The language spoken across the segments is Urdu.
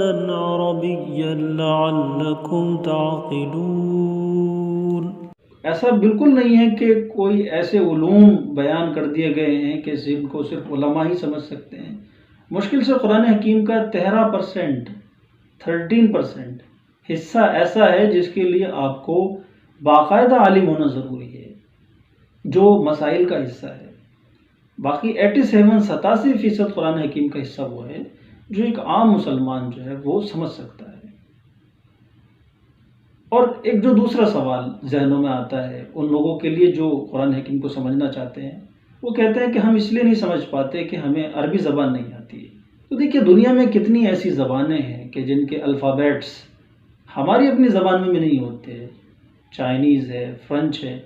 قرآنا عربيا لعلكم تعقلون۔ ایسا بالکل نہیں ہے کہ کوئی ایسے علوم بیان کر دیے گئے ہیں کہ جن کو صرف علماء ہی سمجھ سکتے ہیں۔ مشکل سے قرآن حکیم کا 13% حصہ ایسا ہے جس کے لیے آپ کو باقاعدہ عالم ہونا ضروری ہے، جو مسائل کا حصہ ہے۔ باقی 87-87% قرآن حکیم کا حصہ وہ ہے جو ایک عام مسلمان جو ہے وہ سمجھ سکتا ہے۔ اور ایک جو دوسرا سوال ذہنوں میں آتا ہے ان لوگوں کے لیے جو قرآن حکیم کو سمجھنا چاہتے ہیں، وہ کہتے ہیں کہ ہم اس لیے نہیں سمجھ پاتے کہ ہمیں عربی زبان نہیں آتی ہے۔ تو دیکھیے دنیا میں کتنی ایسی زبانیں ہیں کہ جن کے الفابیٹس ہماری اپنی زبان میں نہیں ہوتے، چائنیز ہے، فرنچ ہے،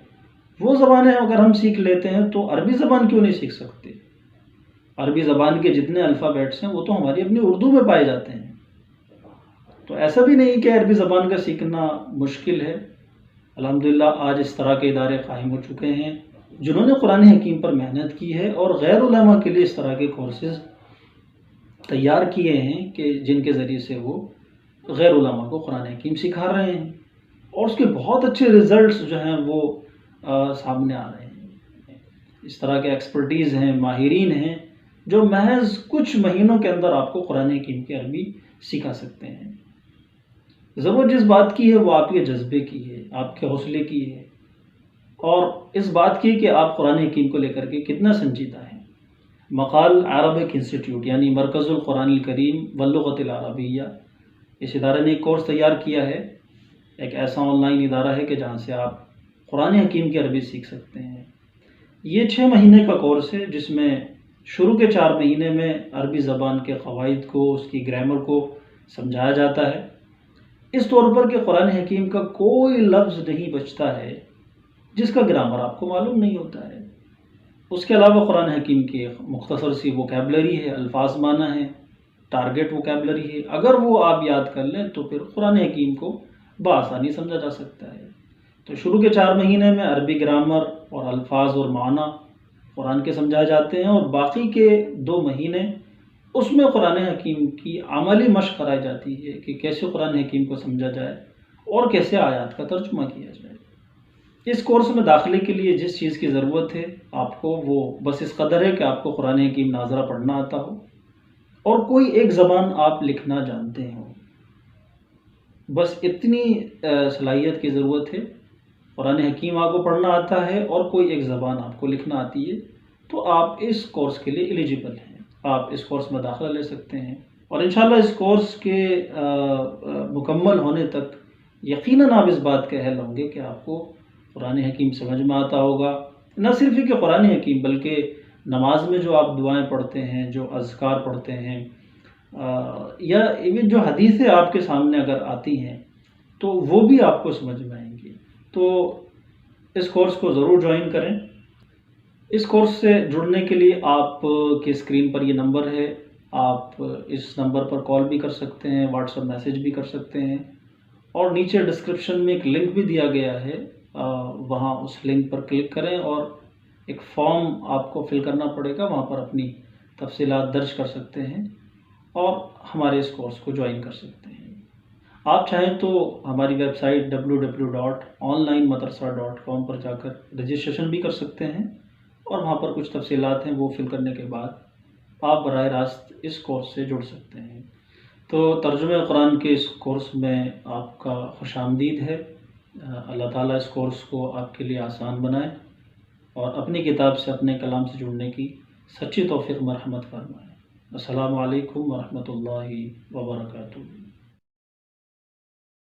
وہ زبانیں اگر ہم سیکھ لیتے ہیں تو عربی زبان کیوں نہیں سیکھ سکتے؟ عربی زبان کے جتنے الفابیٹس ہیں وہ تو ہماری اپنی اردو میں پائے جاتے ہیں۔ تو ایسا بھی نہیں کہ عربی زبان کا سیکھنا مشکل ہے۔ الحمدللہ آج اس طرح کے ادارے قائم ہو چکے ہیں جنہوں نے قرآن حکیم پر محنت کی ہے اور غیر علماء کے لیے اس طرح کے کورسز تیار کیے ہیں کہ جن کے ذریعے سے وہ غیر علماء کو قرآن حکیم سکھا رہے ہیں، اور اس کے بہت اچھے رزلٹس جو ہیں وہ سامنے آ رہے ہیں۔ اس طرح کے ایکسپرٹیز ہیں، ماہرین ہیں جو محض کچھ مہینوں کے اندر آپ کو قرآن حکیم کی عربی سکھا سکتے ہیں۔ ضرورت جس بات کی ہے وہ آپ کے جذبے کی ہے، آپ کے حوصلے کی ہے، اور اس بات کی کہ آپ قرآن حکیم کو لے کر کے کتنا سنجیدہ ہیں۔ مقال عربک انسٹیٹیوٹ یعنی مرکز القرآن الکریم واللغۃ العربیہ، اس ادارے نے ایک کورس تیار کیا ہے، ایک ایسا آن لائن ادارہ ہے کہ جہاں سے آپ قرآن حکیم کی عربی سیکھ سکتے ہیں۔ یہ 6 مہینے کا کورس ہے جس میں شروع کے 4 مہینے میں عربی زبان کے قواعد کو، اس کی گرامر کو سمجھایا جاتا ہے، اس طور پر کہ قرآن حکیم کا کوئی لفظ نہیں بچتا ہے جس کا گرامر آپ کو معلوم نہیں ہوتا ہے۔ اس کے علاوہ قرآن حکیم کی ایک مختصر سی ووکیبلری ہے، الفاظ معنی ہے، ٹارگٹ ووکیبلری ہے، اگر وہ آپ یاد کر لیں تو پھر قرآن حکیم کو بآسانی سمجھا جا سکتا ہے۔ تو شروع کے 4 مہینے میں عربی گرامر اور الفاظ اور معنی قرآن کے سمجھائے جاتے ہیں، اور باقی کے 2 مہینے اس میں قرآن حکیم کی عملی مشق کرائی جاتی ہے کہ کیسے قرآن حکیم کو سمجھا جائے اور کیسے آیات کا ترجمہ کیا جائے۔ اس کورس میں داخلے کے لیے جس چیز کی ضرورت ہے آپ کو وہ بس اس قدر ہے کہ آپ کو قرآن حکیم ناظرہ پڑھنا آتا ہو اور کوئی ایک زبان آپ لکھنا جانتے ہوں، بس اتنی صلاحیت کی ضرورت ہے۔ قرآن حکیم آپ کو پڑھنا آتا ہے اور کوئی ایک زبان آپ کو لکھنا آتی ہے تو آپ اس کورس کے لیے ایلیجیبل ہیں، آپ اس کورس میں داخلہ لے سکتے ہیں، اور انشاءاللہ اس کورس کے مکمل ہونے تک یقیناً آپ اس بات کے اہل ہوں گے کہ آپ کو قرآن حکیم سمجھ میں آتا ہوگا۔ نہ صرف یہ کہ قرآن حکیم بلکہ نماز میں جو آپ دعائیں پڑھتے ہیں، جو اذکار پڑھتے ہیں، یا ایون جو حدیثیں آپ کے سامنے اگر آتی ہیں تو وہ بھی آپ کو سمجھ میں آئیں گی۔ تو اس کورس کو ضرور جوائن کریں۔ اس کورس سے جڑنے کے لیے آپ کی اسکرین پر یہ نمبر ہے، آپ اس نمبر پر کال بھی کر سکتے ہیں، واٹس ایپ میسیج بھی کر سکتے ہیں، اور نیچے ڈسکرپشن میں ایک لنک بھی دیا گیا ہے، وہاں اس لنک پر کلک کریں اور ایک فارم آپ کو فل کرنا پڑے گا، وہاں پر اپنی تفصیلات درج کر سکتے ہیں اور ہمارے اس کورس کو جوائن کر سکتے ہیں۔ آپ چاہیں تو ہماری ویب سائٹ www.onlinemadrasa.com پر جا کر رجسٹریشن بھی کر سکتے ہیں، اور وہاں پر کچھ تفصیلات ہیں وہ فل کرنے کے بعد آپ براہ راست اس کورس سے جڑ سکتے ہیں۔ تو ترجمہ قرآن کے اس کورس میں آپ کا خوش آمدید ہے۔ اللہ تعالیٰ اس کورس کو آپ کے لیے آسان بنائے اور اپنی کتاب سے، اپنے کلام سے جڑنے کی سچی توفیق مرحمت فرمائے۔ السلام علیکم ورحمۃ اللہ وبرکاتہ۔